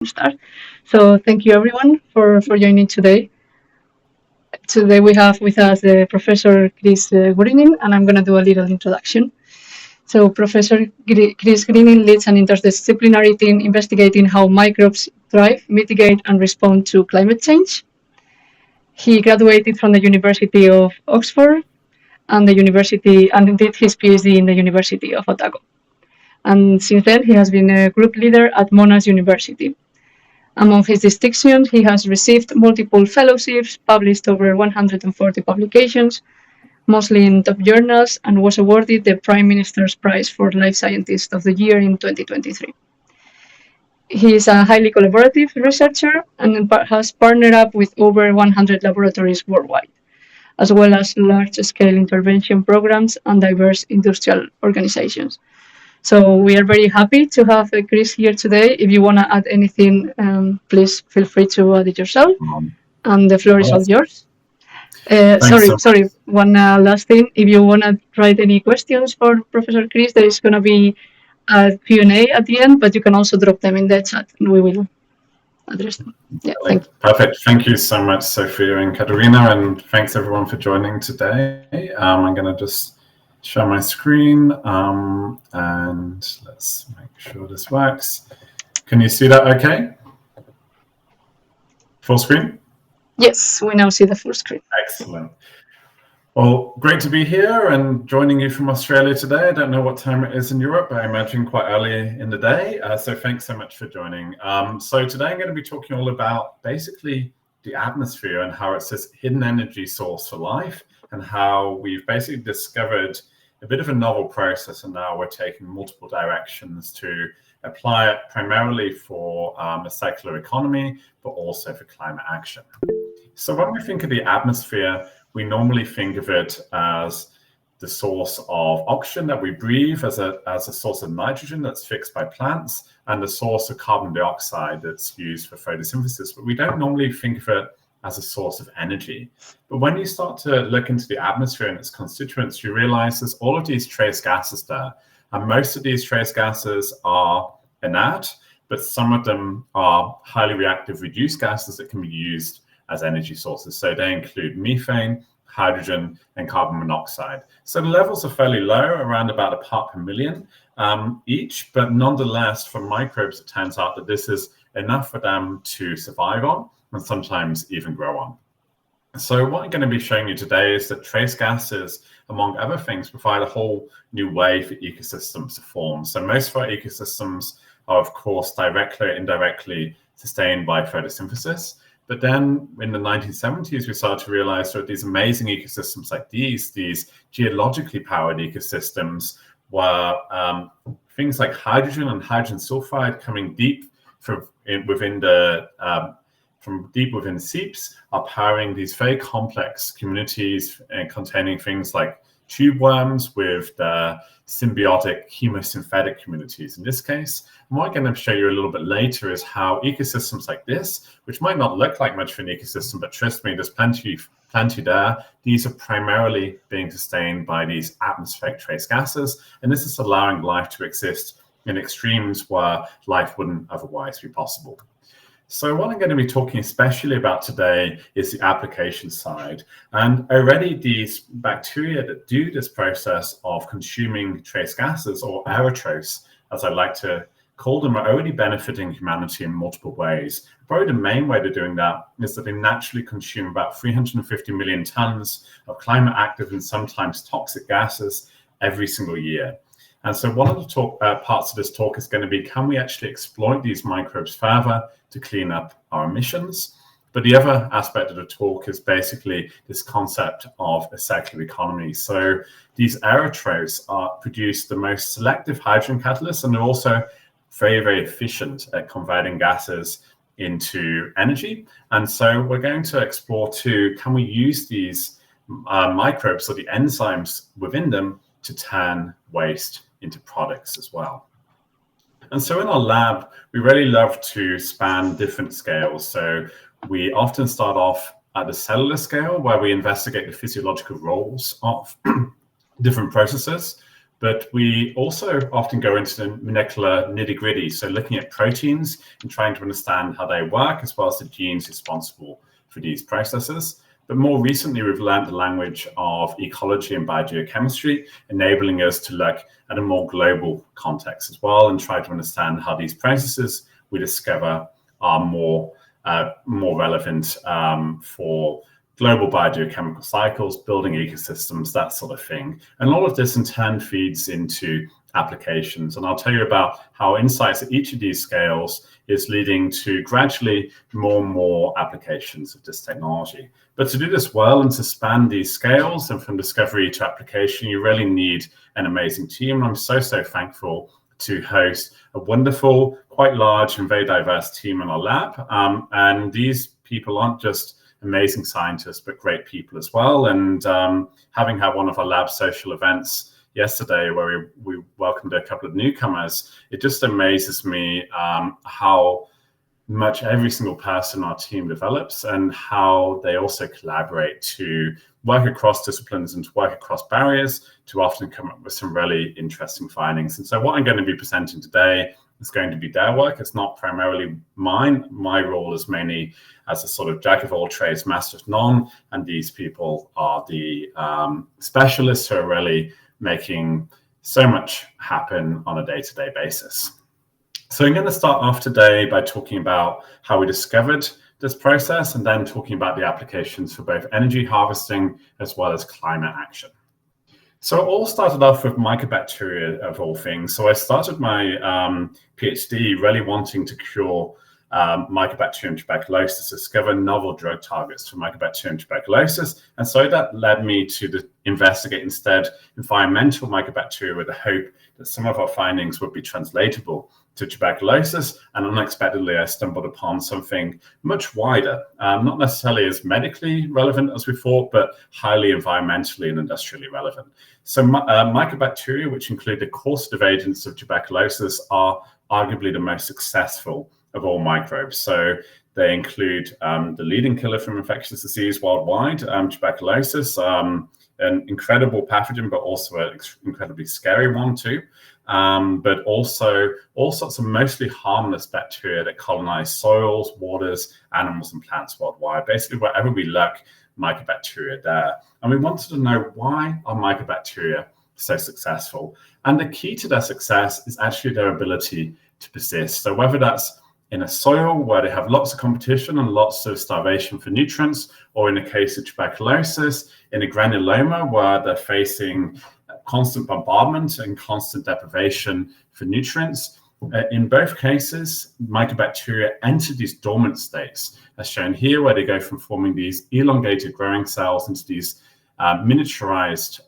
start. So thank you everyone for joining today. Today we have with us Professor Chris Gurinin, and I'm going to do a little introduction. So Professor Chris Greening leads an interdisciplinary team investigating how microbes thrive, mitigate, and respond to climate change. He graduated from the University of Oxford and did his PhD in the University of Otago. And since then, he has been a group leader at Monash University. Among his distinctions, he has received multiple fellowships, published over 140 publications, mostly in top journals, and was awarded the Prime Minister's Prize for Life Scientist of the Year in 2023. He is a highly collaborative researcher and has partnered up with over 100 laboratories worldwide, as well as large-scale intervention programs and diverse industrial organizations. So we are very happy to have Chris here today. If you want to add anything, please feel free to add it yourself. And the floor is all yours. Sorry. One last thing. If you want to write any questions for Professor Chris, there is going to be a Q&A at the end, but you can also drop them in the chat and we will address them. Yeah, thank you. Perfect. Thank you so much, Sophia and Katerina, and thanks everyone for joining today. I'm going to just share my screen and let's make sure this works. Can you see that okay? Full screen? Yes, we now see the full screen. Excellent. Well, great to be here and joining you from Australia today. I don't know what time it is in Europe, but I imagine quite early in the day. So thanks so much for joining. So today I'm going to be talking all about basically the atmosphere and how it's this hidden energy source for life, and how we've basically discovered a bit of a novel process, and now we're taking multiple directions to apply it primarily for a circular economy, but also for climate action. So when we think of the atmosphere, we normally think of it as the source of oxygen that we breathe, as a source of nitrogen that's fixed by plants, and the source of carbon dioxide that's used for photosynthesis. But we don't normally think of it as a source of energy. But when you start to look into the atmosphere and its constituents, you realize there's all of these trace gases there. And most of these trace gases are inert, but some of them are highly reactive reduced gases that can be used as energy sources. So they include methane, hydrogen, and carbon monoxide. So the levels are fairly low, around about a part per million each, but nonetheless, for microbes, it turns out that this is enough for them to survive on, and sometimes even grow on. So what I'm going to be showing you today is that trace gases, among other things, provide a whole new way for ecosystems to form. So most of our ecosystems are, of course, directly or indirectly sustained by photosynthesis. But then in the 1970s, we started to realize that these amazing ecosystems like these geologically powered ecosystems were things like hydrogen and hydrogen sulfide coming deep from deep within the seeps are powering these very complex communities containing things like tube worms with the symbiotic chemosynthetic communities in this case. And what I'm going to show you a little bit later is how ecosystems like this, which might not look like much of an ecosystem, but trust me, there's plenty there. These are primarily being sustained by these atmospheric trace gases, and this is allowing life to exist in extremes where life wouldn't otherwise be possible. So what I'm going to be talking especially about today is the application side. And already these bacteria that do this process of consuming trace gases, or aerotrophs, as I like to call them, are already benefiting humanity in multiple ways. Probably the main way they're doing that is that they naturally consume about 350 million tons of climate active and sometimes toxic gases every single year. And so one of the parts of this talk is going to be, can we actually exploit these microbes further to clean up our emissions? But the other aspect of the talk is basically this concept of a circular economy. So these aerotrophs produce the most selective hydrogen catalysts, and they're also very, very efficient at converting gases into energy. And so we're going to explore too, can we use these microbes, or the enzymes within them, to turn waste into products as well. And so in our lab, we really love to span different scales. So we often start off at the cellular scale, where we investigate the physiological roles of different processes. But we also often go into the molecular nitty-gritty, so looking at proteins and trying to understand how they work, as well as the genes responsible for these processes. But more recently, we've learned the language of ecology and biogeochemistry, enabling us to look at a more global context as well and try to understand how these processes we discover are more relevant for global biogeochemical cycles, building ecosystems, that sort of thing. And all of this in turn feeds into applications. And I'll tell you about how insights at each of these scales is leading to gradually more and more applications of this technology. But to do this well and to span these scales and from discovery to application, you really need an amazing team. And I'm so thankful to host a wonderful, quite large and very diverse team in our lab. And these people aren't just amazing scientists, but great people as well. And having had one of our lab social events yesterday where we welcomed a couple of newcomers, it just amazes me how much every single person on our team develops and how they also collaborate to work across disciplines and to work across barriers to often come up with some really interesting findings. And so what I'm going to be presenting today is going to be their work. It's not primarily mine. My role is mainly as a sort of jack of all trades, master of none. And these people are the specialists who are really making so much happen on a day-to-day basis. So I'm going to start off today by talking about how we discovered this process and then talking about the applications for both energy harvesting as well as climate action. So it all started off with Mycobacteria of all things. So I started my PhD really wanting to cure Mycobacterium tuberculosis, discover novel drug targets for Mycobacterium tuberculosis. And so that led me to investigate instead environmental mycobacteria with the hope that some of our findings would be translatable to tuberculosis. And unexpectedly, I stumbled upon something much wider, not necessarily as medically relevant as we thought, but highly environmentally and industrially relevant. So mycobacteria, which include the causative agents of tuberculosis, are arguably the most successful of all microbes. So they include the leading killer from infectious disease worldwide, tuberculosis, an incredible pathogen, but also an incredibly scary one too. But also all sorts of mostly harmless bacteria that colonize soils, waters, animals, and plants worldwide. Basically, wherever we look, mycobacteria there. And we wanted to know, why are mycobacteria so successful? And the key to their success is actually their ability to persist. So whether that's in a soil where they have lots of competition and lots of starvation for nutrients, or in the case of tuberculosis, in a granuloma where they're facing constant bombardment and constant deprivation for nutrients. In both cases, mycobacteria enter these dormant states, as shown here, where they go from forming these elongated growing cells into these miniaturized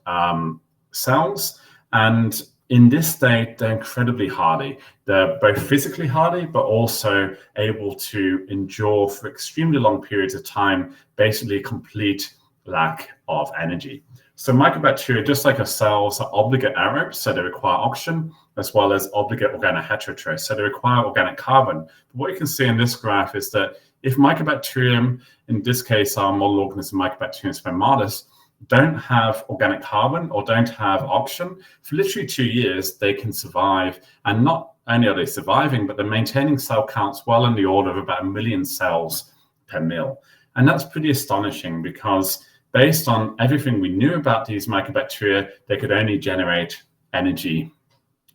cells. And in this state, they're incredibly hardy. They're both physically hardy, but also able to endure for extremely long periods of time, basically a complete lack of energy. So mycobacteria, just like our cells, are obligate aerobes, so they require oxygen, as well as obligate organoheterotrophs, so they require organic carbon. But what you can see in this graph is that if Mycobacterium, in this case our model organism Mycobacterium smegmatis, don't have organic carbon or don't have oxygen, for literally 2 years, they can survive. And not only are they surviving, but they're maintaining cell counts well in the order of about 1 million cells per mil. And that's pretty astonishing because based on everything we knew about these mycobacteria, they could only generate energy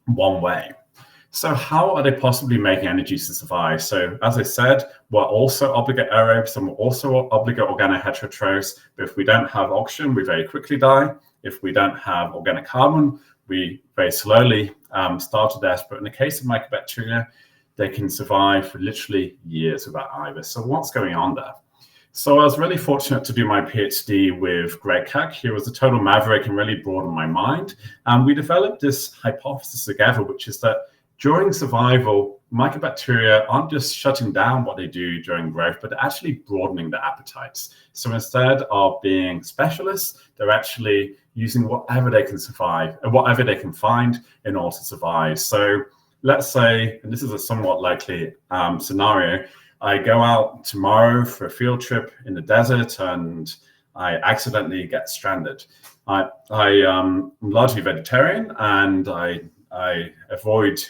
one way. So how are they possibly making energy to survive? So as I said, we're also obligate aerobes and we're also obligate organoheterotrophs. But if we don't have oxygen, we very quickly die. If we don't have organic carbon, we very slowly starve to death. But in the case of mycobacteria, they can survive for literally years without either. So what's going on there? So I was really fortunate to do my PhD with Greg Keck. He was a total maverick and really broadened my mind. And we developed this hypothesis together, which is that during survival, mycobacteria aren't just shutting down what they do during growth, but they're actually broadening their appetites. So instead of being specialists, they're actually using whatever they can survive and whatever they can find in order to survive. So let's say, and this is a somewhat likely scenario, I go out tomorrow for a field trip in the desert and I accidentally get stranded. I'm largely vegetarian, and I avoid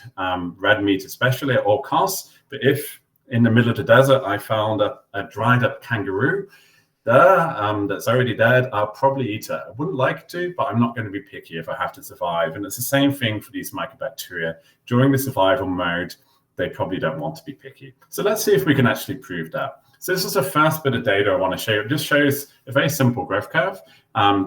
red meat, especially at all costs. But if in the middle of the desert I found a dried up kangaroo there that's already dead, I'll probably eat it. I wouldn't like to, but I'm not going to be picky if I have to survive. And it's the same thing for these mycobacteria. During the survival mode, they probably don't want to be picky. So let's see if we can actually prove that. So this is the first bit of data I want to show you. It just shows a very simple growth curve,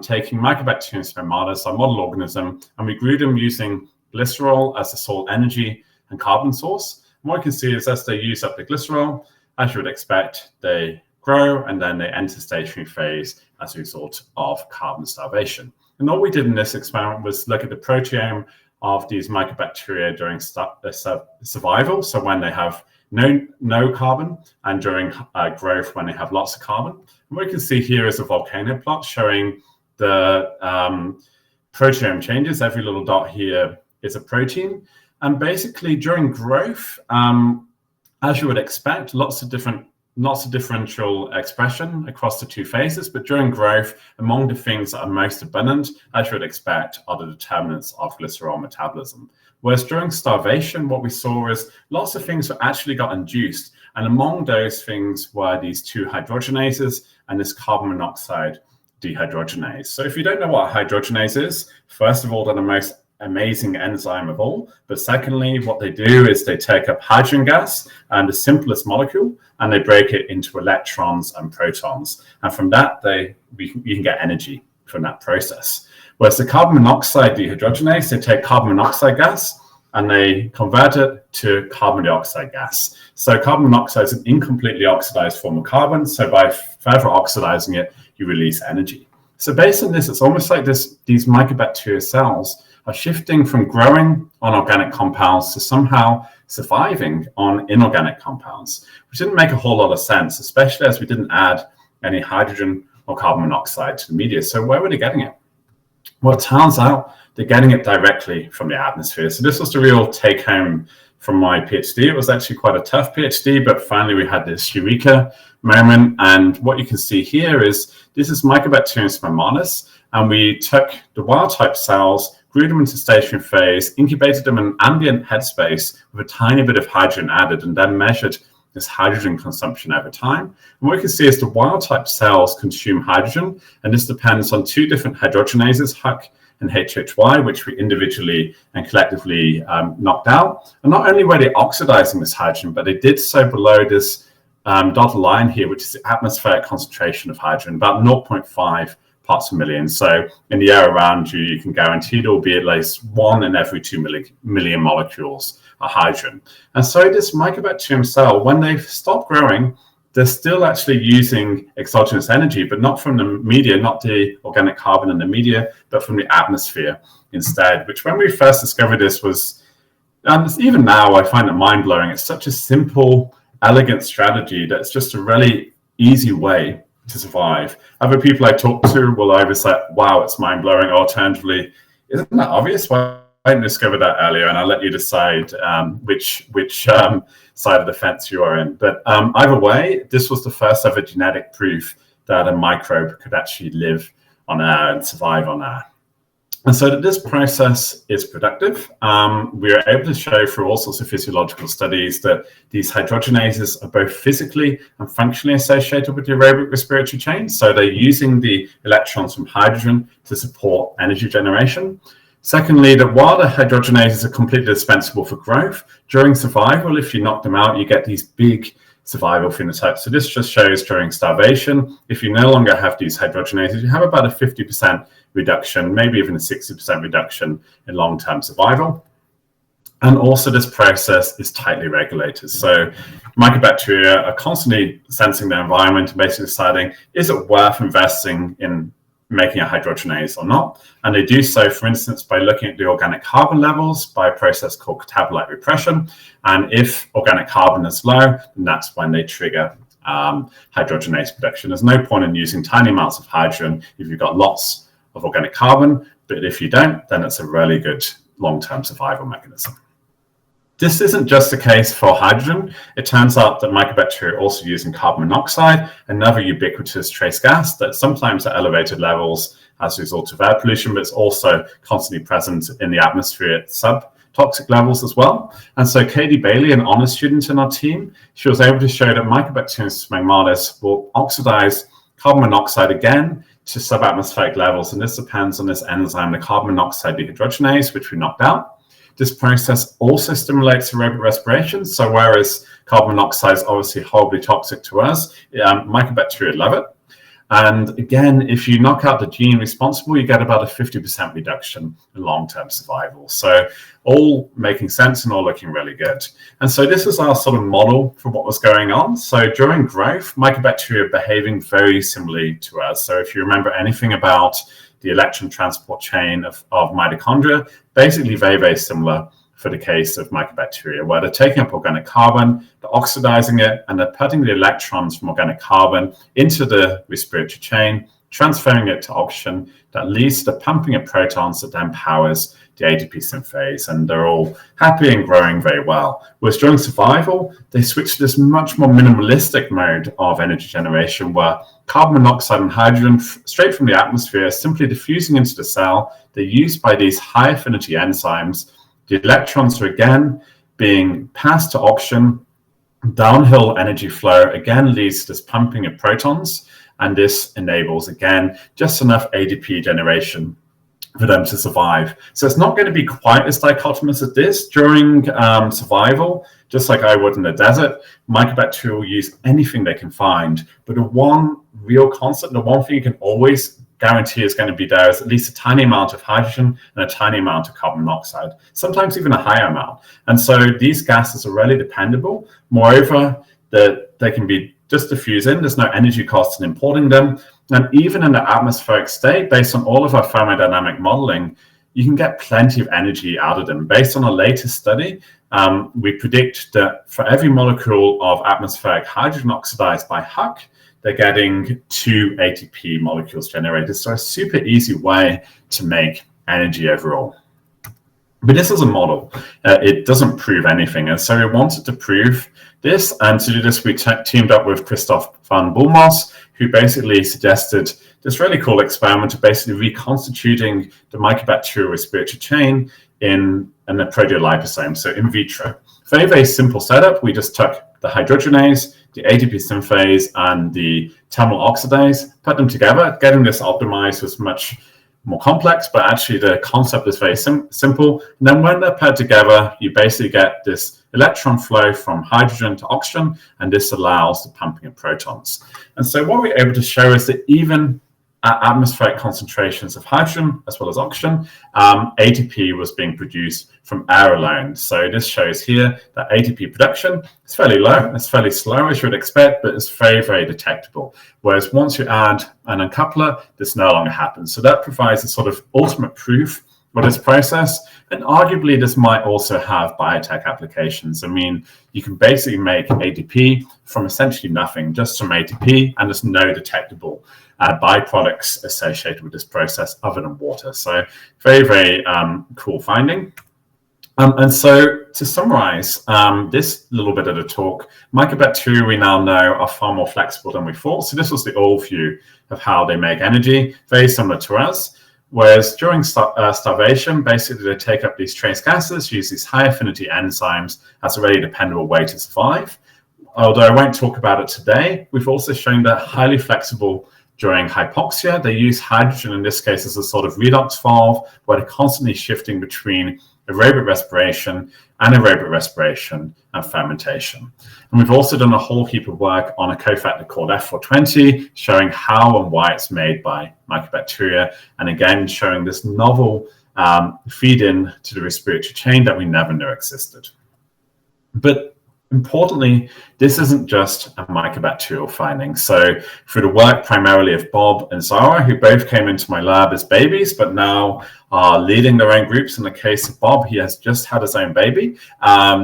taking Mycobacterium smegmatis, our model organism, and we grew them using glycerol as the sole energy and carbon source. And what you can see is as they use up the glycerol, as you would expect, they grow and then they enter stationary phase as a result of carbon starvation. And all we did in this experiment was look at the proteome of these mycobacteria during survival, so when they have no carbon, and during growth when they have lots of carbon. And what you can see here is a volcano plot showing the proteome changes. Every little dot here is a protein. And basically during growth, as you would expect, lots of differential expression across the two phases, but during growth, among the things that are most abundant, as you would expect, are the determinants of glycerol metabolism. Whereas during starvation, what we saw is lots of things actually got induced, and among those things were these two hydrogenases and this carbon monoxide dehydrogenase. So if you don't know what a hydrogenase is, first of all, they're the most amazing enzyme of all, but secondly, what they do is they take up hydrogen gas and the simplest molecule and they break it into electrons and protons, and from that you can get energy from that process. Whereas the carbon monoxide dehydrogenase, they take carbon monoxide gas and they convert it to carbon dioxide gas. So carbon monoxide is an incompletely oxidized form of carbon, so by further oxidizing it you release energy. So based on this, it's almost like these mycobacteria cells are shifting from growing on organic compounds to somehow surviving on inorganic compounds, which didn't make a whole lot of sense, especially as we didn't add any hydrogen or carbon monoxide to the media. So where were they getting it? Well, it turns out they're getting it directly from the atmosphere. So this was the real take home from my PhD. It was actually quite a tough PhD, but finally we had this eureka moment. And what you can see here is this is Mycobacterium smegmatis, and we took the wild type cells, grew them into stationary phase, incubated them in ambient headspace with a tiny bit of hydrogen added, and then measured this hydrogen consumption over time. And what you can see is the wild type cells consume hydrogen, and this depends on two different hydrogenases, HUC and HHY, which we individually and collectively knocked out. And not only were they oxidizing this hydrogen, but they did so below this dotted line here, which is the atmospheric concentration of hydrogen, about 0.5 parts per million. So in the air around you, you can guarantee there will be at least 1 in every 2 million molecules of hydrogen. And so this mycobacterium cell, when they stop growing, they're still actually using exogenous energy, but not from the media, not the organic carbon in the media, but from the atmosphere instead, which when we first discovered this was, and even now I find it mind-blowing. It's such a simple, elegant strategy that's just a really easy way to survive. Other people I talk to will either say, wow, it's mind-blowing, or alternatively, isn't that obvious? Why didn't I discover that earlier? And I'll let you decide which side of the fence you are in. But either way, this was the first ever genetic proof that a microbe could actually live on air and survive on air. And so that this process is productive, we are able to show through all sorts of physiological studies that these hydrogenases are both physically and functionally associated with the aerobic respiratory chain. So they're using the electrons from hydrogen to support energy generation. Secondly, that while the hydrogenases are completely dispensable for growth, during survival, if you knock them out, you get these big survival phenotypes. So this just shows during starvation, if you no longer have these hydrogenases, you have about a 50% reduction, maybe even a 60% reduction in long-term survival. And also this process is tightly regulated. So mycobacteria are constantly sensing their environment and basically deciding, is it worth investing in making a hydrogenase or not? And they do so, for instance, by looking at the organic carbon levels by a process called catabolite repression. And if organic carbon is low, then that's when they trigger hydrogenase production. There's no point in using tiny amounts of hydrogen if you've got lots of organic carbon, but if you don't, then it's a really good long-term survival mechanism. This isn't just the case for hydrogen. It turns out that Mycobacteria are also using carbon monoxide, another ubiquitous trace gas that sometimes at elevated levels as a result of air pollution, but it's also constantly present in the atmosphere at subtoxic levels as well. And so Katie Bailey, an honors student in our team, she was able to show that Mycobacterium smegmatis will oxidize carbon monoxide again to subatmospheric levels. And this depends on this enzyme, the carbon monoxide dehydrogenase, which we knocked out. This process also stimulates aerobic respiration. So whereas carbon monoxide is obviously horribly toxic to us, Mycobacteria love it. And again, if you knock out the gene responsible, you get about a 50% reduction in long-term survival. So all making sense and all looking really good. And so this is our sort of model for what was going on. So during growth, Mycobacteria are behaving very similarly to us. So if you remember anything about the electron transport chain of mitochondria, basically very, very similar for the case of Mycobacteria, where they're taking up organic carbon, they're oxidizing it, and they're putting the electrons from organic carbon into the respiratory chain, transferring it to oxygen. That leads to the pumping of protons that then powers the ATP synthase, and they're all happy and growing very well. Whereas during survival, they switch to this much more minimalistic mode of energy generation, where carbon monoxide and hydrogen straight from the atmosphere are simply diffusing into the cell. They're used by these high-affinity enzymes. The electrons are again being passed to oxygen. Downhill energy flow again leads to this pumping of protons, and this enables again just enough ADP generation for them to survive. So it's not going to be quite as dichotomous as this. During survival, just like I would in the desert, Mycobacteria will use anything they can find. But the one real constant, the one thing you can always guarantee is going to be there is at least a tiny amount of hydrogen and a tiny amount of carbon monoxide, sometimes even a higher amount. And so these gases are really dependable. Moreover, they can be just diffused in. There's no energy cost in importing them. And even in the atmospheric state, based on all of our thermodynamic modeling, you can get plenty of energy out of them. Based on our latest study, we predict that for every molecule of atmospheric hydrogen oxidized by Huck, they're getting 2 ATP molecules generated. So a super easy way to make energy overall. But this is a model. It doesn't prove anything. And so we wanted to prove this. And to do this, we teamed up with Christoph van Boelmos, who basically suggested this really cool experiment of basically reconstituting the Mycobacterial respiratory chain in a proteoliposome, so in vitro. Very, very simple setup. We just took the hydrogenase, the ATP synthase, and the terminal oxidase, put them together. Getting this optimized was much more complex, but actually the concept is very simple. And then when they're paired together, you basically get this electron flow from hydrogen to oxygen, and this allows the pumping of protons. And so what we're able to show is that even at atmospheric concentrations of hydrogen as well as oxygen, ATP was being produced from air alone. So this shows here that ATP production is fairly low, it's fairly slow as you would expect, but it's very, very detectable. Whereas once you add an uncoupler, this no longer happens. So that provides a sort of ultimate proof for this process. And arguably, this might also have biotech applications. I mean, you can basically make ATP from essentially nothing, just from ATP, and there's no detectable byproducts associated with this process other than water. So very, very cool finding. And so to summarize this little bit of the talk, Mycobacteria we now know are far more flexible than we thought. So this was the old view of how they make energy, very similar to us. Whereas during starvation, basically they take up these trace gases, use these high affinity enzymes as a really dependable way to survive. Although I won't talk about it today, we've also shown they're highly flexible during hypoxia. They use hydrogen in this case as a sort of redox valve, where they're constantly shifting between aerobic respiration, anaerobic respiration, and fermentation. And we've also done a whole heap of work on a cofactor called F420, showing how and why it's made by Mycobacteria, and again, showing this novel feed-in to the respiratory chain that we never knew existed. But importantly, this isn't just a mycobacterial finding. So through the work primarily of Bob and Zara, who both came into my lab as babies, but now are leading their own groups. In the case of Bob, he has just had his own baby.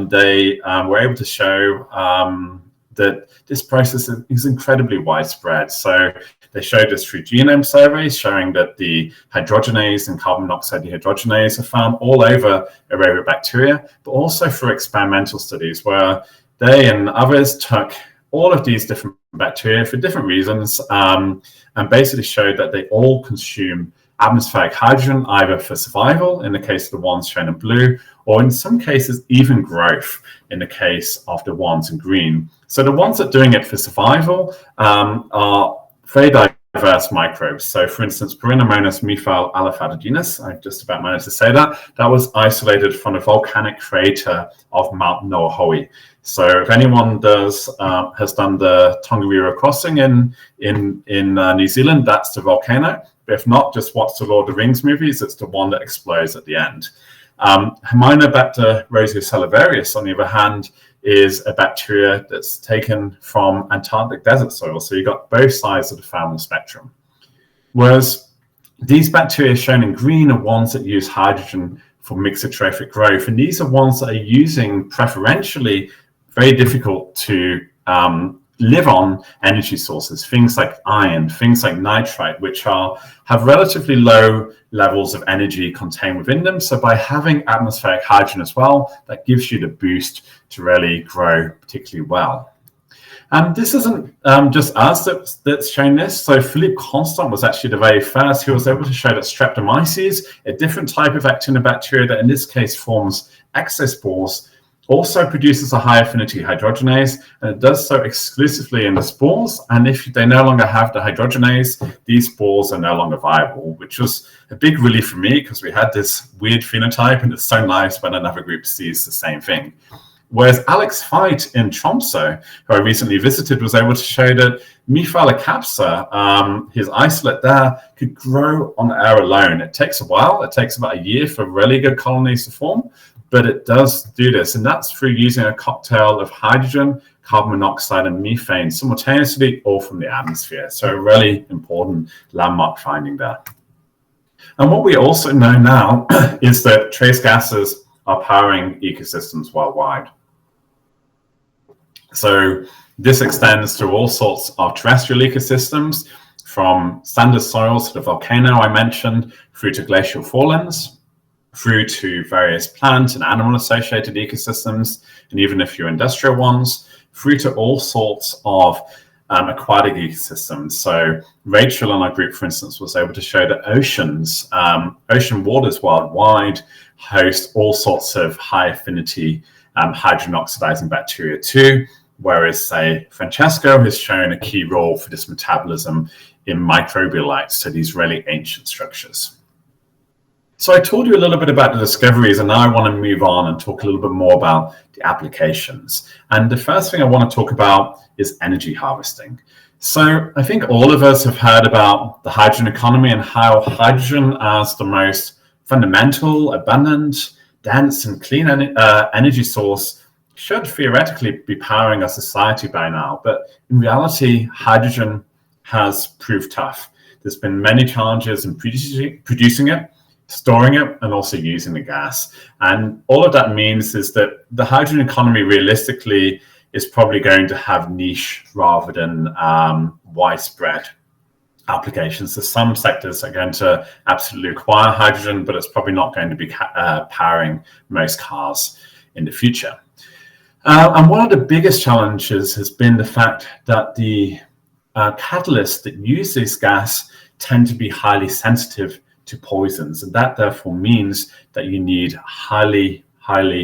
They were able to show that this process is incredibly widespread. So They showed this through genome surveys, showing that the hydrogenase and carbon monoxide dehydrogenase are found all over aerobic bacteria, but also through experimental studies where they and others took all of these different bacteria for different reasons, and basically showed that they all consume atmospheric hydrogen, either for survival, in the case of the ones shown in blue, or in some cases, even growth, in the case of the ones in green. So the ones that are doing it for survival are very diverse microbes. So for instance, Perinnomonas methyl alipha genus, I just about managed to say that, that was isolated from the volcanic crater of Mount Noahui. So if anyone has done the Tongariro crossing in New Zealand, that's the volcano. But if not, just watch the Lord of the Rings movies. It's the one that explodes at the end. Hymenobacter roseosalivarius, on the other hand, is a bacteria that's taken from Antarctic desert soil. So you've got both sides of the family spectrum. Whereas these bacteria shown in green are ones that use hydrogen for mixotrophic growth. And these are ones that are using preferentially very difficult to live on energy sources, things like iron, things like nitrite, which have relatively low levels of energy contained within them. So by having atmospheric hydrogen as well, that gives you the boost to really grow particularly well. And this isn't just us that's shown this. So Philippe Constant was actually the very first. He was able to show that Streptomyces, a different type of actinobacteria that in this case forms exospores, also produces a high affinity hydrogenase, and it does so exclusively in the spores. And if they no longer have the hydrogenase, these spores are no longer viable, which was a big relief for me because we had this weird phenotype, and it's so nice when another group sees the same thing. Whereas Alex Veit in Tromsø, who I recently visited, was able to show that Methylacapsa, his isolate there, could grow on air alone. It takes a while. It takes about a year for really good colonies to form, but it does do this. And that's through using a cocktail of hydrogen, carbon monoxide, and methane simultaneously, all from the atmosphere. So a really important landmark finding there. And what we also know now is that trace gases are powering ecosystems worldwide. So this extends to all sorts of terrestrial ecosystems, from standard soils to the volcano I mentioned, through to glacial forelands, through to various plant and animal associated ecosystems, and even a few industrial ones, through to all sorts of aquatic ecosystems. So Rachel and our group, for instance, was able to show that oceans, ocean waters worldwide host all sorts of high affinity hydrogen oxidizing bacteria too, whereas say Francesco has shown a key role for this metabolism in microbialites, so these really ancient structures. So I told you a little bit about the discoveries, and now I want to move on and talk a little bit more about the applications. And the first thing I want to talk about is energy harvesting. So I think all of us have heard about the hydrogen economy and how hydrogen as the most fundamental, abundant, dense, and clean energy source should theoretically be powering our society by now. But in reality, hydrogen has proved tough. There's been many challenges in producing it, storing it, and also using the gas. And all of that means is that the hydrogen economy realistically is probably going to have niche rather than widespread applications. So some sectors are going to absolutely require hydrogen, but it's probably not going to be powering most cars in the future. And one of the biggest challenges has been the fact that the catalysts that use this gas tend to be highly sensitive to poisons, and that therefore means that you need highly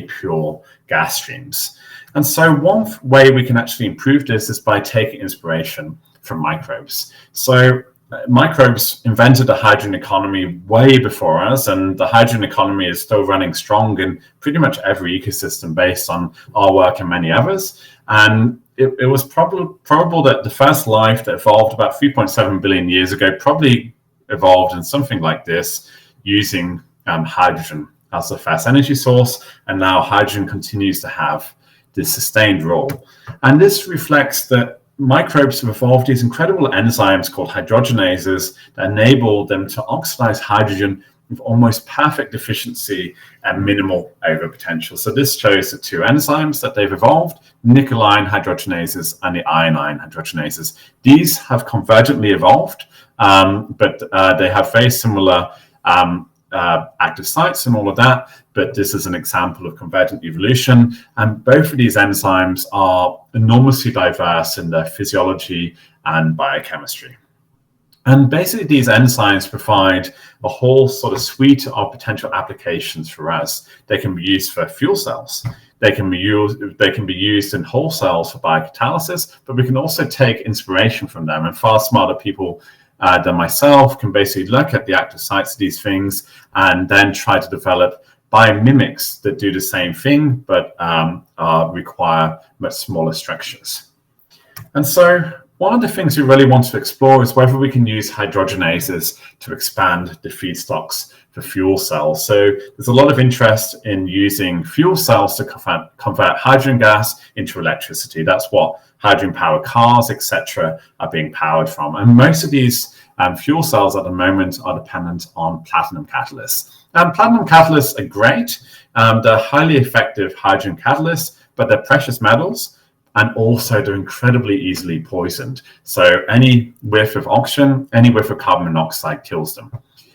pure gas streams. And so one way we can actually improve this is by taking inspiration from microbes. So microbes invented the hydrogen economy way before us, and the hydrogen economy is still running strong in pretty much every ecosystem based on our work and many others. And it was probable that the first life that evolved about 3.7 billion years ago probably evolved in something like this, using hydrogen as the first energy source, and now hydrogen continues to have this sustained role. And this reflects that microbes have evolved these incredible enzymes called hydrogenases that enable them to oxidize hydrogen with almost perfect efficiency and minimal overpotential. So this shows the two enzymes that they've evolved, nickel ion hydrogenases and the iron ion hydrogenases. These have convergently evolved, but they have very similar active sites and all of that, but this is an example of convergent evolution, and both of these enzymes are enormously diverse in their physiology and biochemistry. And basically these enzymes provide a whole sort of suite of potential applications for us. They can be used for fuel cells. They can be used in whole cells for biocatalysis, but we can also take inspiration from them, and far smarter people than myself can basically look at the active sites of these things and then try to develop biomimics that do the same thing, but require much smaller structures. And so one of the things we really want to explore is whether we can use hydrogenases to expand the feedstocks for fuel cells. So there's a lot of interest in using fuel cells to convert hydrogen gas into electricity. That's what hydrogen-powered cars, etc., are being powered from. And most of these fuel cells at the moment are dependent on platinum catalysts. And platinum catalysts are great. They're highly effective hydrogen catalysts, but they're precious metals, and also they're incredibly easily poisoned. So any whiff of oxygen, any whiff of carbon monoxide kills them.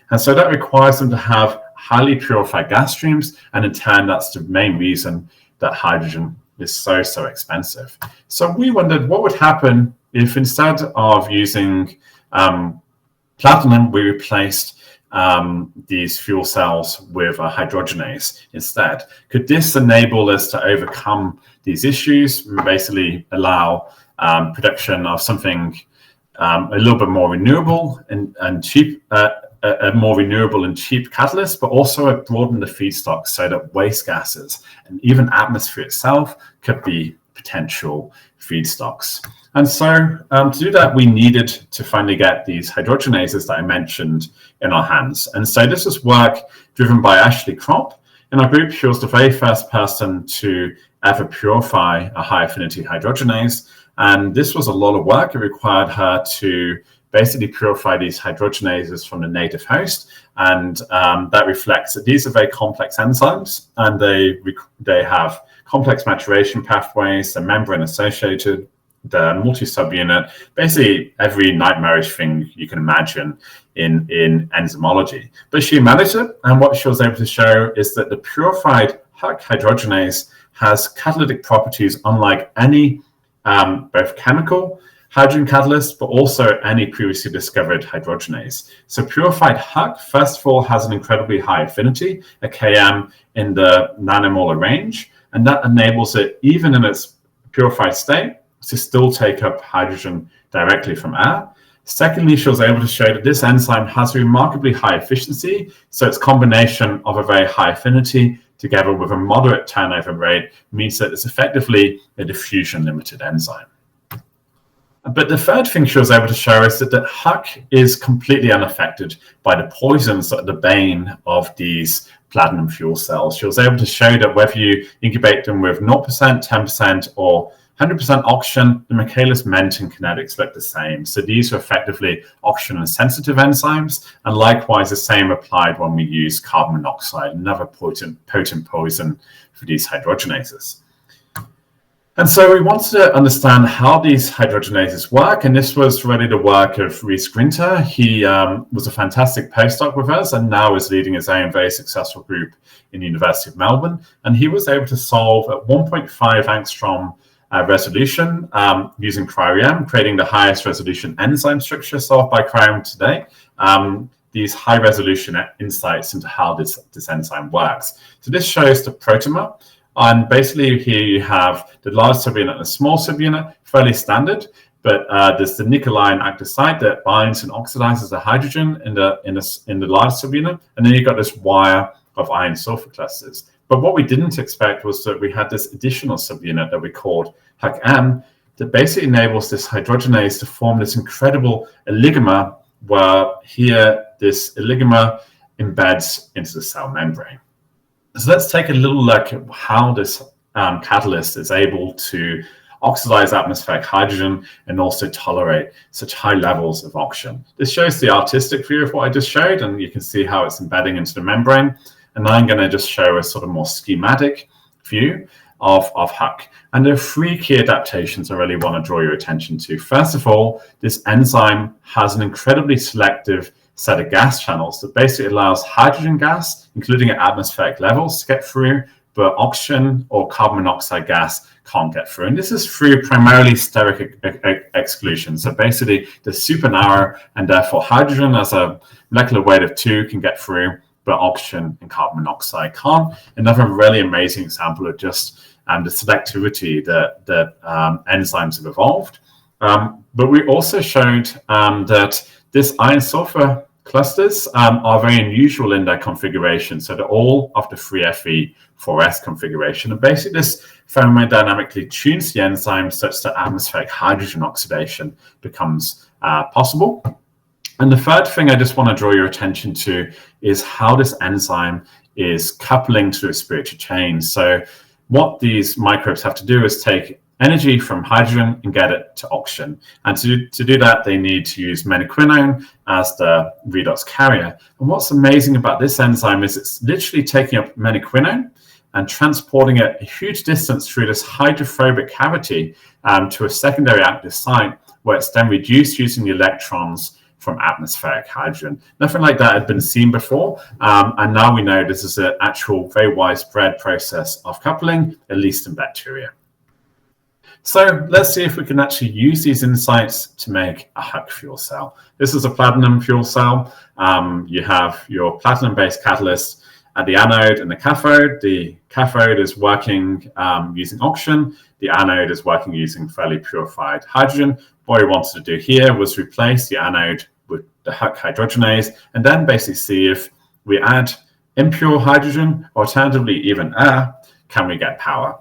And so that requires them to have highly purified gas streams, and in turn, that's the main reason that hydrogen is so expensive. So we wondered what would happen if instead of using platinum, we replaced these fuel cells with a hydrogenase instead. Could this enable us to overcome these issues, basically allow production of something a little bit more renewable and cheap, a more renewable and cheap catalyst, but also broaden the feedstock so that waste gases and even atmosphere itself could be potential feedstocks. And so to do that, we needed to finally get these hydrogenases that I mentioned in our hands. And so this was work driven by Ashley Kropp. In our group, she was the very first person to ever purify a high-affinity hydrogenase. And this was a lot of work. It required her to basically purify these hydrogenases from the native host. And that reflects that these are very complex enzymes, and they have complex maturation pathways, they're membrane associated, they're multi-subunit, basically every nightmarish thing you can imagine in enzymology. But she managed it, and what she was able to show is that the purified Huck hydrogenase has catalytic properties unlike any both chemical hydrogen catalyst, but also any previously discovered hydrogenase. So purified Huck, first of all, has an incredibly high affinity, a km in the nanomolar range, and that enables it, even in its purified state, to still take up hydrogen directly from air. Secondly, she was able to show that this enzyme has a remarkably high efficiency, so its combination of a very high affinity together with a moderate turnover rate means that it's effectively a diffusion-limited enzyme. But the third thing she was able to show is that Huck is completely unaffected by the poisons that are the bane of these platinum fuel cells. She was able to show that whether you incubate them with 0%, 10%, or 100% oxygen, the Michaelis-Menten kinetics look the same. So these are effectively oxygen-sensitive enzymes, and likewise the same applied when we use carbon monoxide, another potent poison for these hydrogenases. And so we wanted to understand how these hydrogenases work, and this was really the work of Rhys Grinter. He was a fantastic postdoc with us and now is leading his own very successful group in the University of Melbourne. And he was able to solve at 1.5 angstrom resolution using cryo-EM, creating the highest resolution enzyme structure solved by cryo-EM today. These high resolution insights into how this enzyme works. So this shows the protomer. And basically here you have the large subunit and the small subunit, fairly standard, but there's the nickel ion active site that binds and oxidizes the hydrogen in the large subunit, and then you've got this wire of iron sulfur clusters. But what we didn't expect was that we had this additional subunit that we called HUC-M that basically enables this hydrogenase to form this incredible oligomer, where here this oligomer embeds into the cell membrane. So let's take a little look at how this catalyst is able to oxidize atmospheric hydrogen, and also tolerate such high levels of oxygen. This shows the artistic view of what I just showed, and you can see how it's embedding into the membrane. And I'm going to just show a sort of more schematic view of HUC. And there are three key adaptations I really want to draw your attention to. First of all, this enzyme has an incredibly selective set of gas channels that basically allows hydrogen gas, including at atmospheric levels, to get through, but oxygen or carbon monoxide gas can't get through. And this is through primarily steric exclusion. So basically, they're super narrow, and therefore hydrogen as a molecular weight of 2 can get through, but oxygen and carbon monoxide can't. Another really amazing example of just the selectivity that enzymes have evolved. But we also showed that this iron sulfur clusters are very unusual in their configuration. So they're all of the 3Fe4S configuration. And basically this thermodynamically tunes the enzyme such that atmospheric hydrogen oxidation becomes possible. And the third thing I just want to draw your attention to is how this enzyme is coupling to a respiratory chain. So what these microbes have to do is take energy from hydrogen and get it to oxygen. And to do that, they need to use menaquinone as the redox carrier. And what's amazing about this enzyme is it's literally taking up menaquinone and transporting it a huge distance through this hydrophobic cavity to a secondary active site, where it's then reduced using the electrons from atmospheric hydrogen. Nothing like that had been seen before, and now we know this is an actual very widespread process of coupling, at least in bacteria. So let's see if we can actually use these insights to make a HUC fuel cell. This is a platinum fuel cell. You have your platinum-based catalyst at the anode and the cathode. The cathode is working using oxygen. The anode is working using fairly purified hydrogen. What we wanted to do here was replace the anode with the HUC hydrogenase, and then basically see if we add impure hydrogen, alternatively even air, can we get power?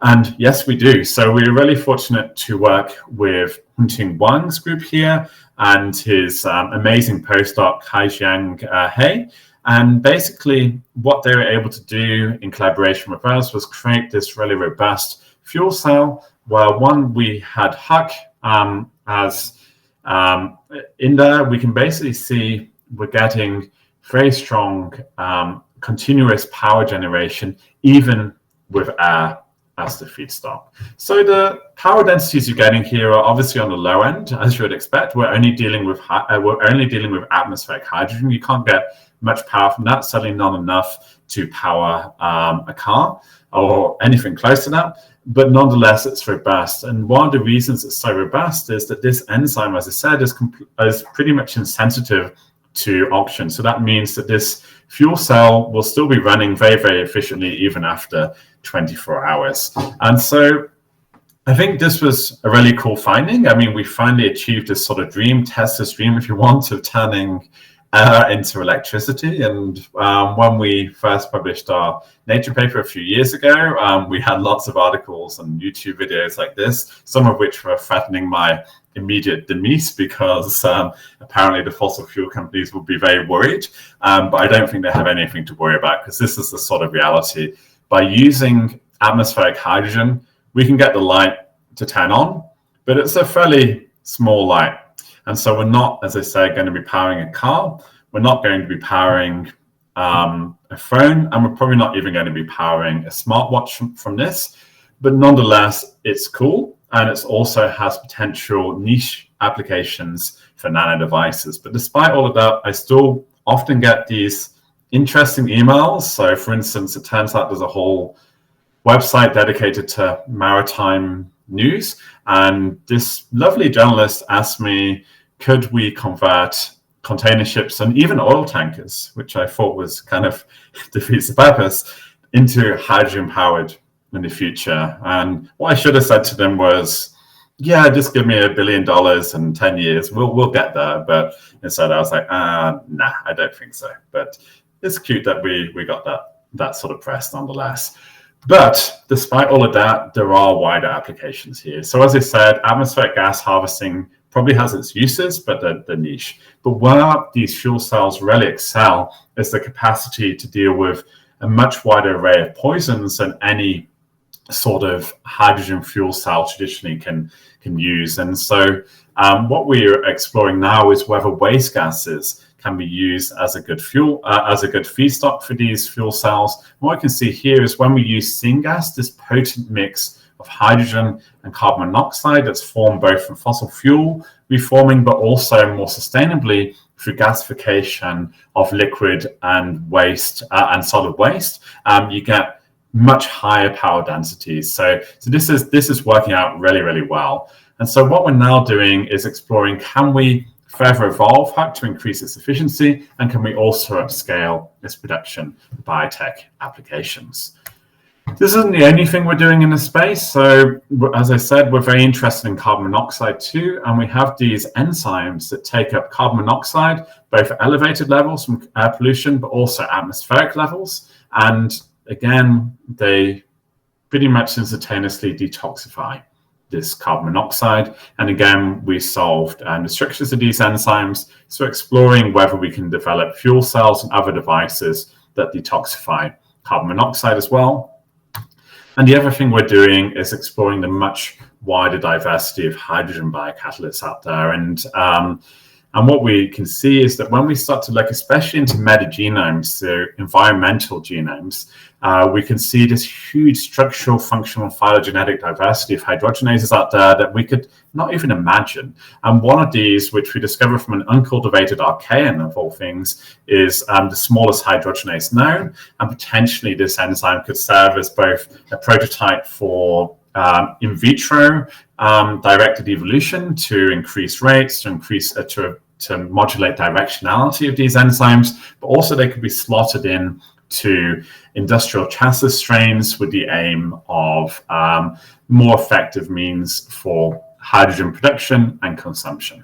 And yes, we do. So we're really fortunate to work with Hunting Wang's group here and his amazing postdoc, Haijiang He. And basically what they were able to do in collaboration with us was create this really robust fuel cell, where one, we had HUC as in there. We can basically see we're getting very strong continuous power generation, even with air as the feedstock. So the power densities you're getting here are obviously on the low end, as you would expect. We're only dealing with atmospheric hydrogen. You can't get much power from that, certainly not enough to power a car or anything close to that. But nonetheless, it's robust. And one of the reasons it's so robust is that this enzyme, as I said, is pretty much insensitive to oxygen. So that means that this fuel cell will still be running very, very efficiently even after 24 hours. And so I think this was a really cool finding. I mean, we finally achieved this sort of dream, test this dream, if you want, of turning air into electricity. And when we first published our Nature paper a few years ago, we had lots of articles and YouTube videos like this, some of which were threatening my immediate demise, because apparently the fossil fuel companies will be very worried. But I don't think they have anything to worry about, because this is the sort of reality. By using atmospheric hydrogen, we can get the light to turn on, but it's a fairly small light. And so we're not, as I say, going to be powering a car. We're not going to be powering a phone, and we're probably not even going to be powering a smartwatch from this. But nonetheless, it's cool, and it also has potential niche applications for nano devices. But despite all of that, I still often get these interesting emails. So for instance, it turns out there's a whole website dedicated to maritime news. And this lovely journalist asked me, could we convert container ships and even oil tankers, which I thought was kind of defeats the purpose, into hydrogen powered in the future? And what I should have said to them was, yeah, just give me $1 billion and 10 years. We'll get there. But instead I was like, nah, I don't think so. But it's cute that we got that sort of press nonetheless. But despite all of that, there are wider applications here. So as I said, atmospheric gas harvesting probably has its uses, but they're niche. But where these fuel cells really excel is the capacity to deal with a much wider array of poisons than any sort of hydrogen fuel cell traditionally can use. And so what we're exploring now is whether waste gases can be used as a good fuel, as a good feedstock for these fuel cells. And what we can see here is when we use syngas, this potent mix of hydrogen and carbon monoxide that's formed both from fossil fuel reforming, but also more sustainably through gasification of liquid and waste and solid waste, you get much higher power densities. So this is working out really, really well. And so what we're now doing is exploring, can we further evolve HUC to increase its efficiency, and can we also upscale its production for biotech applications? This isn't the only thing we're doing in this space. So as I said, we're very interested in carbon monoxide too, and we have these enzymes that take up carbon monoxide, both at elevated levels from air pollution, but also atmospheric levels. And again, they pretty much instantaneously detoxify this carbon monoxide. And again, we solved the structures of these enzymes. So exploring whether we can develop fuel cells and other devices that detoxify carbon monoxide as well. And the other thing we're doing is exploring the much wider diversity of hydrogen biocatalysts out there. And what we can see is that when we start to look, especially into metagenomes, so environmental genomes, we can see this huge structural, functional, phylogenetic diversity of hydrogenases out there that we could not even imagine. And one of these, which we discovered from an uncultivated archaean of all things, is the smallest hydrogenase known. And potentially this enzyme could serve as both a prototype for in vitro directed evolution to increase rates, to modulate directionality of these enzymes, but also they could be slotted in to industrial chassis strains with the aim of more effective means for hydrogen production and consumption.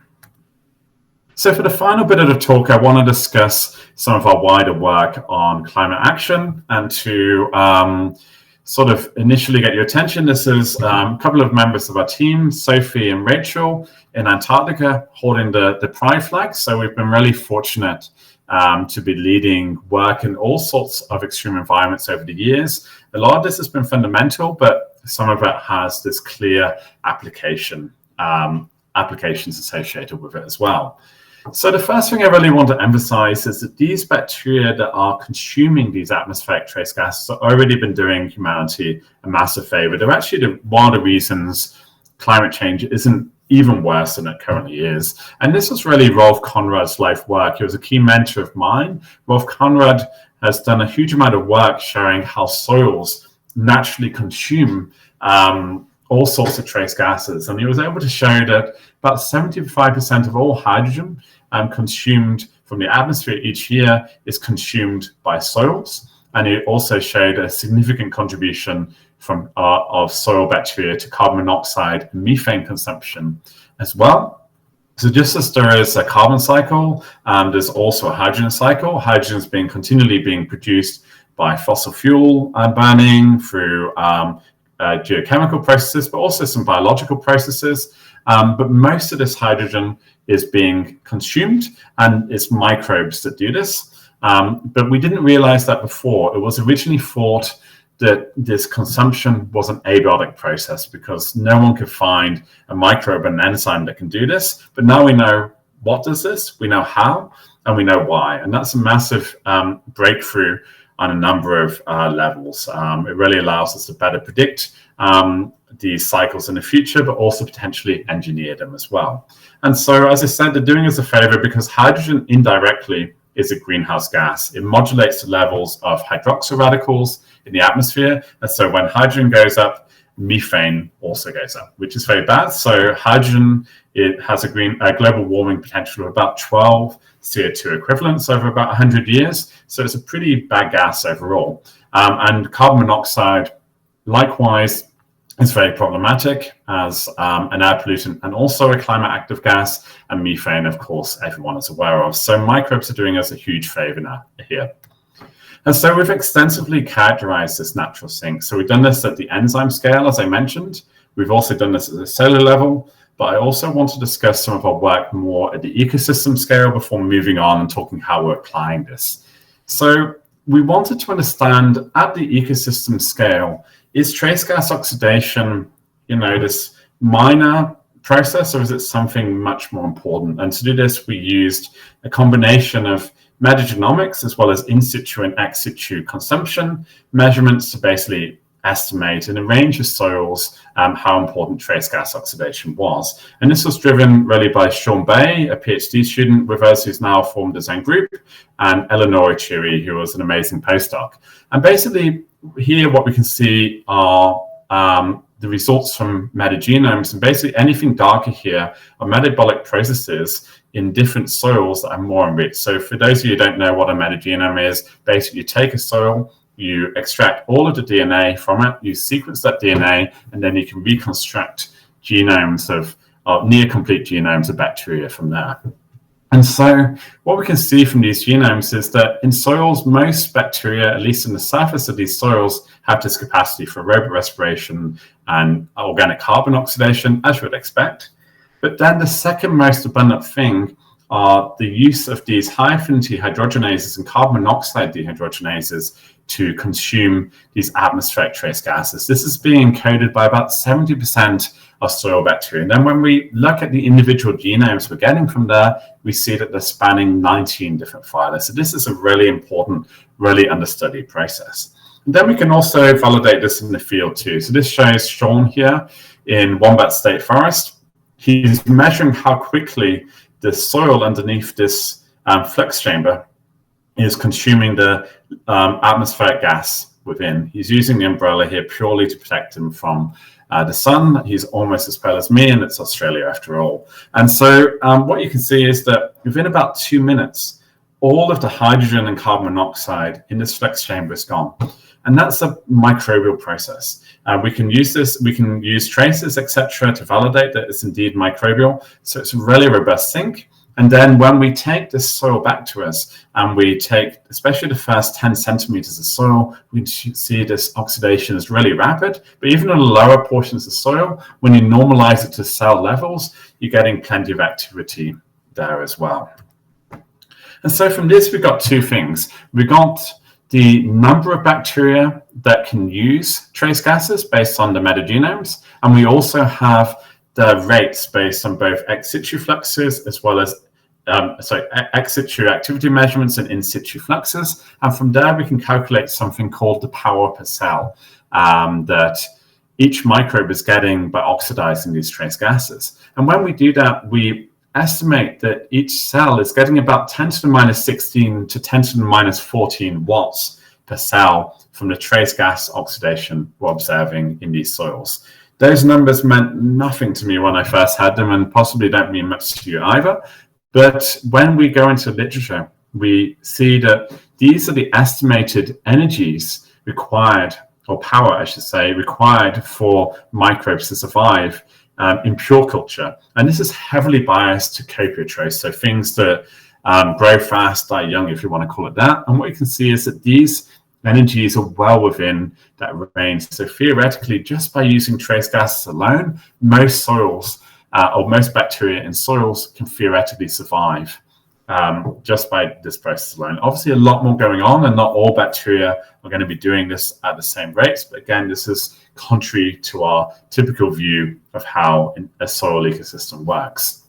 So for the final bit of the talk, I want to discuss some of our wider work on climate action, and to sort of initially get your attention, this is a couple of members of our team, Sophie and Rachel, in Antarctica, holding the pride flag. So we've been really fortunate to be leading work in all sorts of extreme environments over the years. A lot of this has been fundamental, but some of it has this clear applications associated with it as well. So the first thing I really want to emphasize is that these bacteria that are consuming these atmospheric trace gases have already been doing humanity a massive favor. They're actually one of the reasons climate change isn't even worse than it currently is. And this was really Rolf Conrad's life work. He was a key mentor of mine. Rolf Conrad has done a huge amount of work showing how soils naturally consume all sorts of trace gases. And he was able to show that about 75% of all hydrogen consumed from the atmosphere each year is consumed by soils. And he also showed a significant contribution from of soil bacteria to carbon monoxide and methane consumption as well. So just as there is a carbon cycle, there's also a hydrogen cycle. Hydrogen is continually being produced by fossil fuel burning through geochemical processes, but also some biological processes. But most of this hydrogen is being consumed, and it's microbes that do this. But we didn't realize that before. It was originally thought that this consumption was an abiotic process because no one could find a microbe and an enzyme that can do this. But now we know what does this, we know how, and we know why. And that's a massive breakthrough on a number of levels. It really allows us to better predict these cycles in the future, but also potentially engineer them as well. And so, as I said, they're doing us a favor because hydrogen indirectly is a greenhouse gas. It modulates the levels of hydroxyl radicals in the atmosphere. And so when hydrogen goes up, methane also goes up, which is very bad. So hydrogen, it has a global warming potential of about 12 CO2 equivalents over about 100 years. So it's a pretty bad gas overall. And carbon monoxide, likewise, is very problematic as an air pollutant and also a climate active gas. And methane, of course, everyone is aware of. So microbes are doing us a huge favor now here. And so we've extensively characterized this natural sink. So we've done this at the enzyme scale, as I mentioned. We've also done this at the cellular level, but I also want to discuss some of our work more at the ecosystem scale before moving on and talking how we're applying this. So we wanted to understand at the ecosystem scale, is trace gas oxidation, this minor process, or is it something much more important? And to do this, we used a combination of metagenomics as well as in situ and ex situ consumption measurements to basically estimate in a range of soils how important trace gas oxidation was. And this was driven really by Sean Bay, a PhD student with us who's now formed his own group, and Eleanor Chiri, who was an amazing postdoc. And basically here what we can see are the results from metagenomes, and basically anything darker here are metabolic processes in different soils that are more enriched. So for those of you who don't know what a metagenome is, basically you take a soil, you extract all of the DNA from it, you sequence that DNA, and then you can reconstruct genomes of near complete genomes of bacteria from there. And so what we can see from these genomes is that in soils, most bacteria, at least in the surface of these soils, have this capacity for aerobic respiration and organic carbon oxidation, as you would expect. But then the second most abundant thing are the use of these high-affinity hydrogenases and carbon monoxide dehydrogenases to consume these atmospheric trace gases. This is being encoded by about 70% of soil bacteria. And then when we look at the individual genomes we're getting from there, we see that they're spanning 19 different phyla. So this is a really important, really understudied process. And then we can also validate this in the field too. So this shows Sean here in Wombat State Forest. He's measuring how quickly the soil underneath this flux chamber is consuming the atmospheric gas within. He's using the umbrella here purely to protect him from the sun. He's almost as pale as me, and it's Australia after all. And so what you can see is that within about 2 minutes, all of the hydrogen and carbon monoxide in this flux chamber is gone. And that's a microbial process. We can use this, we can use traces, etc., to validate that it's indeed microbial. So it's a really robust sink. And then when we take this soil back to us and we take, especially the first 10 centimeters of soil, we see this oxidation is really rapid. But even on the lower portions of soil, when you normalize it to cell levels, you're getting plenty of activity there as well. And so from this, we got two things. We got the number of bacteria that can use trace gases based on the metagenomes, and we also have the rates based on both ex situ fluxes as well as ex situ activity measurements and in situ fluxes. And from there, we can calculate something called the power per cell that each microbe is getting by oxidizing these trace gases. And when we do that, we estimate that each cell is getting about 10 to the minus 16 to 10 to the minus 14 watts per cell from the trace gas oxidation we're observing in these soils. Those numbers meant nothing to me when I first had them, and possibly don't mean much to you either. But when we go into literature, we see that these are the estimated energies required, or power, I should say, required for microbes to survive in pure culture. And this is heavily biased to copiotrace, so things that grow fast, die young, if you want to call it that. And what you can see is that these energies are well within that range. So theoretically, just by using trace gases alone, most soils or most bacteria in soils can theoretically survive just by this process alone. Obviously, a lot more going on, and not all bacteria are going to be doing this at the same rates. But again, this is contrary to our typical view of how a soil ecosystem works.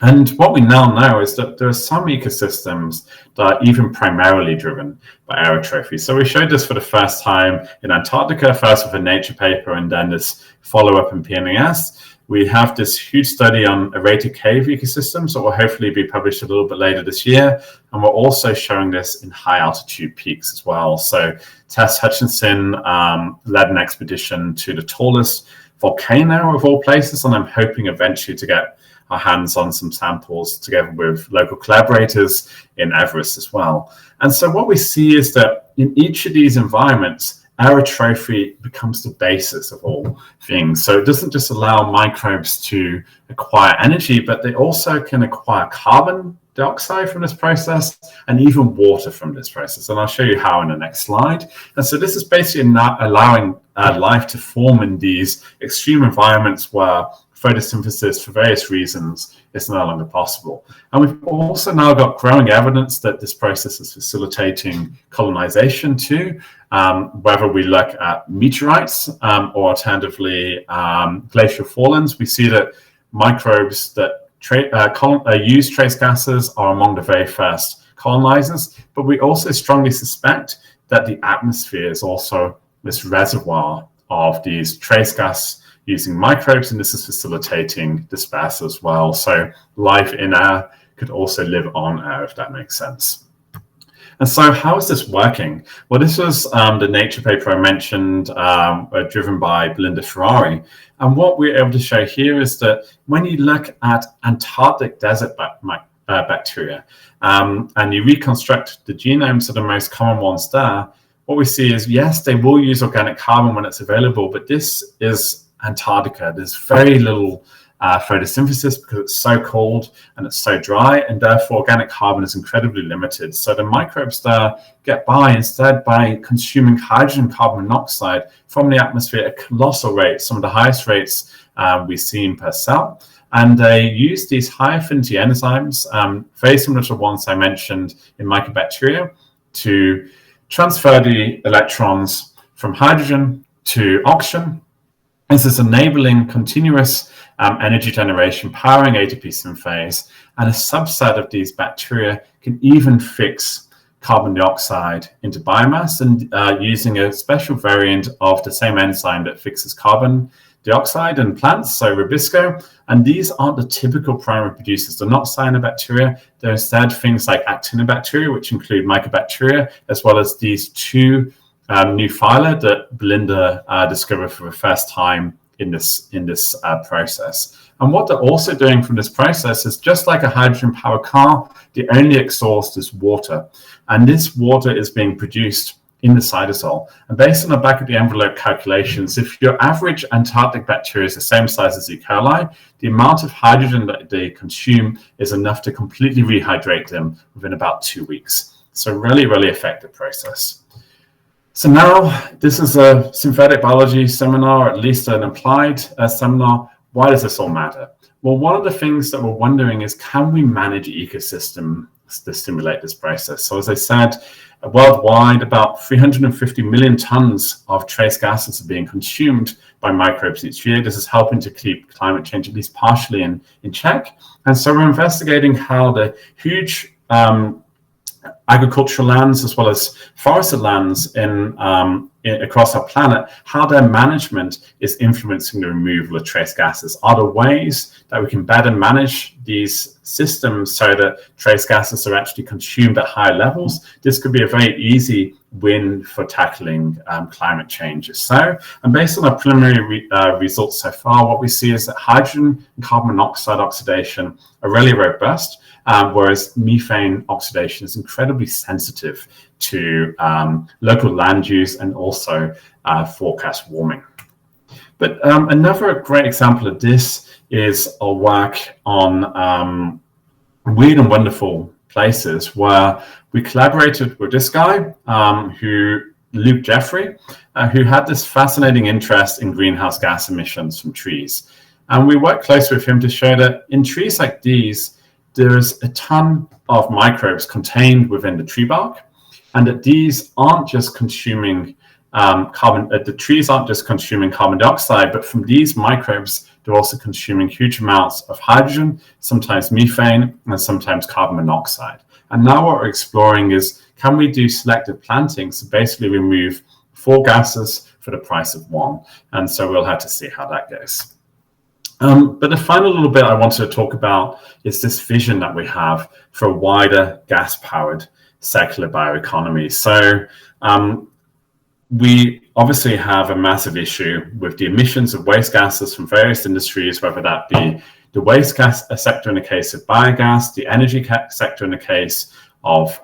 And what we now know is that there are some ecosystems that are even primarily driven by aerotrophy. So we showed this for the first time in Antarctica, first with a Nature paper, and then this follow-up in PNAS. We have this huge study on aerated cave ecosystems that will hopefully be published a little bit later this year. And we're also showing this in high altitude peaks as well. So Tess Hutchinson led an expedition to the tallest volcano of all places, and I'm hoping eventually to get our hands on some samples together with local collaborators in Everest as well. And so what we see is that in each of these environments, aerotrophy becomes the basis of all things. So it doesn't just allow microbes to acquire energy, but they also can acquire carbon dioxide from this process and even water from this process. And I'll show you how in the next slide. And so this is basically not allowing life to form in these extreme environments where photosynthesis for various reasons is no longer possible. And we've also now got growing evidence that this process is facilitating colonization too, whether we look at meteorites or alternatively glacial fallings. We see that microbes that use trace gases are among the very first colonizers, but we also strongly suspect that the atmosphere is also this reservoir of these trace gas using microbes, and this is facilitating disperse as well. So life in air could also live on air, if that makes sense. And so how is this working? Well, this was the Nature paper I mentioned, driven by Belinda Ferrari. And what we're able to show here is that when you look at Antarctic desert bacteria and you reconstruct the genomes of the most common ones there, what we see is, yes, they will use organic carbon when it's available, but this is Antarctica. There's very little photosynthesis because it's so cold and it's so dry, and therefore organic carbon is incredibly limited. So the microbes there get by instead by consuming hydrogen carbon monoxide from the atmosphere at colossal rates, some of the highest rates we've seen per cell. And they use these high-affinity enzymes, very similar to the ones I mentioned in Mycobacterium, to transfer the electrons from hydrogen to oxygen. This is enabling continuous energy generation, powering ATP synthase, and a subset of these bacteria can even fix carbon dioxide into biomass, and using a special variant of the same enzyme that fixes carbon dioxide in plants, so Rubisco. And these aren't the typical primary producers. They're not cyanobacteria. They're instead things like actinobacteria, which include Mycobacteria, as well as these two new phyla that Belinda discovered for the first time in this process. And what they're also doing from this process is, just like a hydrogen-powered car, the only exhaust is water. And this water is being produced in the cytosol. And based on the back of the envelope calculations, if your average Antarctic bacteria is the same size as E. coli, the amount of hydrogen that they consume is enough to completely rehydrate them within about 2 weeks. So really, really effective process. So now this is a synthetic biology seminar, or at least an applied seminar. Why does this all matter? Well, one of the things that we're wondering is, can we manage ecosystem to stimulate this process? So as I said, worldwide, about 350 million tons of trace gases are being consumed by microbes each year. This is helping to keep climate change at least partially in check. And so we're investigating how the huge agricultural lands as well as forested lands across our planet, how their management is influencing the removal of trace gases. Are there ways that we can better manage these systems so that trace gases are actually consumed at higher levels? This could be a very easy win for tackling climate change. So, and based on our preliminary results so far, what we see is that hydrogen and carbon monoxide oxidation are really robust, whereas methane oxidation is incredibly sensitive to local land use and also forecast warming. But another great example of this is our work on weird and wonderful places, where we collaborated with this guy, Luke Jeffrey, who had this fascinating interest in greenhouse gas emissions from trees. And we worked closely with him to show that in trees like these, there's a ton of microbes contained within the tree bark, and that these aren't just consuming the trees aren't just consuming carbon dioxide, but from these microbes, they're also consuming huge amounts of hydrogen, sometimes methane, and sometimes carbon monoxide. And now what we're exploring is, can we do selective planting? So basically remove 4 gases for the price of 1. And so we'll have to see how that goes. But the final little bit I wanted to talk about is this vision that we have for a wider gas-powered circular bioeconomy. So we obviously have a massive issue with the emissions of waste gases from various industries, whether that be the waste gas sector in the case of biogas, the energy sector in the case of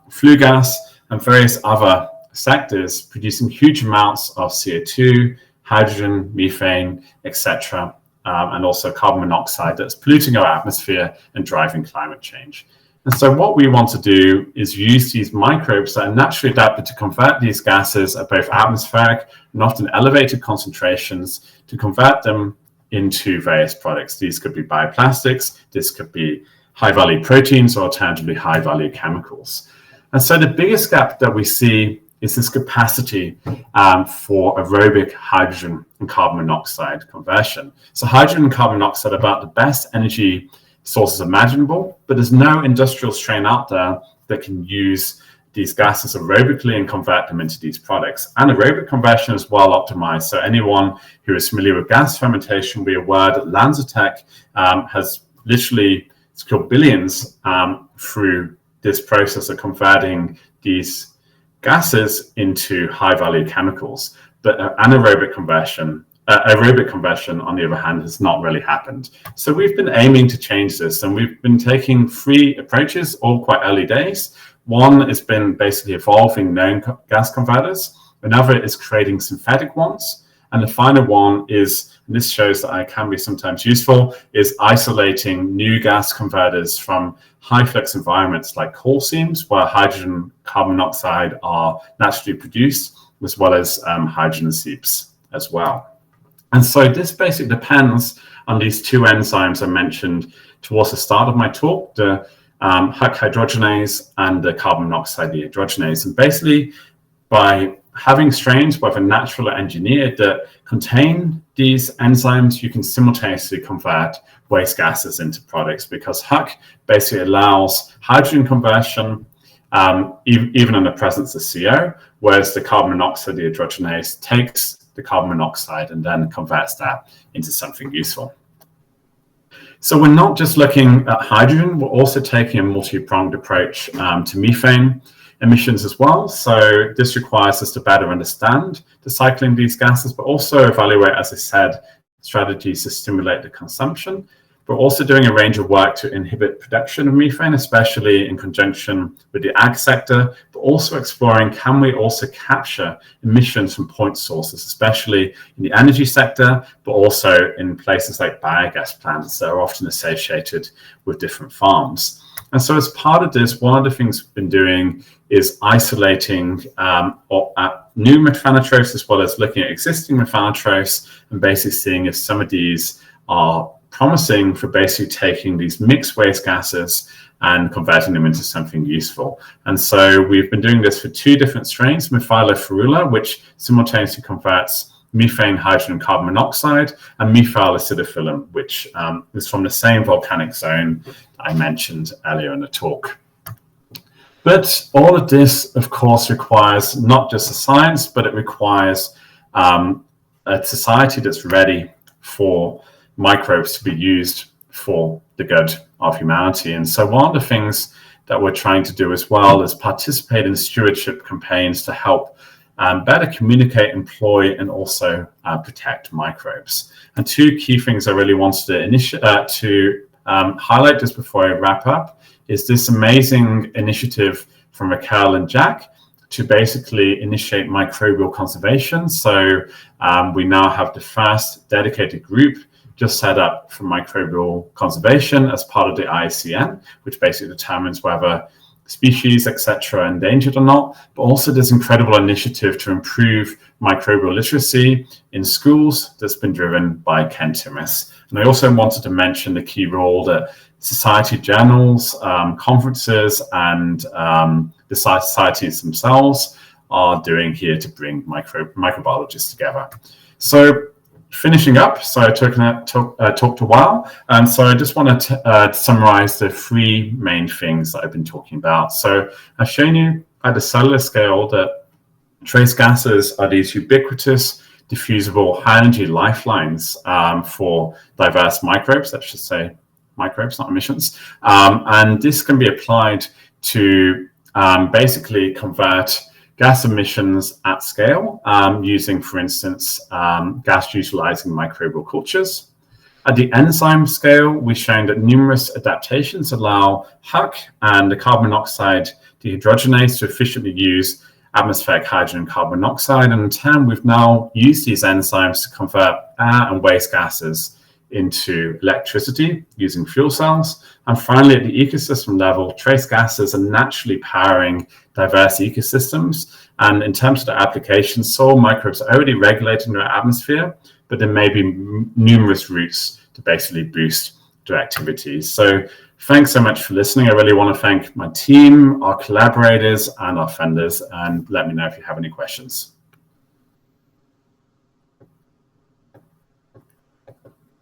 flue gas, and various other sectors producing huge amounts of CO2, hydrogen, methane, etc., and also carbon monoxide that's polluting our atmosphere and driving climate change. And so what we want to do is use these microbes that are naturally adapted to convert these gases at both atmospheric and often elevated concentrations, to convert them into various products. These could be bioplastics, this could be high-value proteins, or alternatively high-value chemicals. And so the biggest gap that we see is this capacity for aerobic hydrogen and carbon monoxide conversion. So hydrogen and carbon monoxide are about the best energy sources imaginable, but there's no industrial strain out there that can use these gases aerobically and convert them into these products. And aerobic conversion is well optimized. So anyone who is familiar with gas fermentation will be aware that LanzaTech has literally secured billions through this process of converting these gases into high-value chemicals. But anaerobic conversion, aerobic conversion, on the other hand, has not really happened. So we've been aiming to change this, and we've been taking 3 approaches, all quite early days. One has been basically evolving known gas converters. Another is creating synthetic ones. And the final one is, and this shows that I can be sometimes useful, is isolating new gas converters from high flux environments like coal seams, where hydrogen and carbon monoxide are naturally produced, as well as hydrogen seeps as well. And so this basically depends on these 2 enzymes I mentioned towards the start of my talk, the Huc hydrogenase and the carbon monoxide dehydrogenase. And basically, by having strains, whether natural or engineered, that contain these enzymes, you can simultaneously convert waste gases into products, because Huc basically allows hydrogen conversion even in the presence of CO, whereas the carbon monoxide dehydrogenase takes the carbon monoxide and then converts that into something useful. So we're not just looking at hydrogen, we're also taking a multi-pronged approach to methane emissions as well. So this requires us to better understand the cycling of these gases, but also evaluate, as I said, strategies to stimulate the consumption. We're also doing a range of work to inhibit production of methane, especially in conjunction with the ag sector, but also exploring, can we also capture emissions from point sources, especially in the energy sector, but also in places like biogas plants that are often associated with different farms. And so as part of this, one of the things we've been doing is isolating new methanotrophs, as well as looking at existing methanotrophs and basically seeing if some of these are promising for basically taking these mixed waste gases and converting them into something useful. And so we've been doing this for 2 different strains, Methyloferula, which simultaneously converts methane, hydrogen, and carbon monoxide, and methyl acidophyllum, which is from the same volcanic zone I mentioned earlier in the talk. But all of this, of course, requires not just a science, but it requires a society that's ready for microbes to be used for the good of humanity. And so one of the things that we're trying to do as well is participate in stewardship campaigns to help better communicate, employ, and also protect microbes. And 2 key things I really wanted to highlight just before I wrap up is this amazing initiative from Raquel and Jack to basically initiate microbial conservation. So we now have the first dedicated group just set up for microbial conservation as part of the IUCN, which basically determines whether species, etc., are endangered or not. But also this incredible initiative to improve microbial literacy in schools that's been driven by Ken Timmis. And I also wanted to mention the key role that society journals, conferences, and the societies themselves are doing here to bring microbiologists together. So finishing up, so I talked a while, and so I just want to summarize the 3 main things that I've been talking about. So I've shown you at the cellular scale that trace gases are these ubiquitous, diffusible, high-energy lifelines for diverse microbes, let's just say microbes, not emissions. And this can be applied to basically convert gas emissions at scale using, for instance, gas utilizing microbial cultures. At the enzyme scale, we've shown that numerous adaptations allow Huc and the carbon monoxide dehydrogenase to efficiently use atmospheric hydrogen and carbon monoxide. And in turn, we've now used these enzymes to convert air and waste gases into electricity using fuel cells. And finally, at the ecosystem level, trace gases are naturally powering diverse ecosystems. And in terms of the application, soil microbes are already regulated in our atmosphere, but there may be numerous routes to basically boost their activities. So thanks so much for listening. I really want to thank my team, our collaborators, and our funders, and let me know if you have any questions.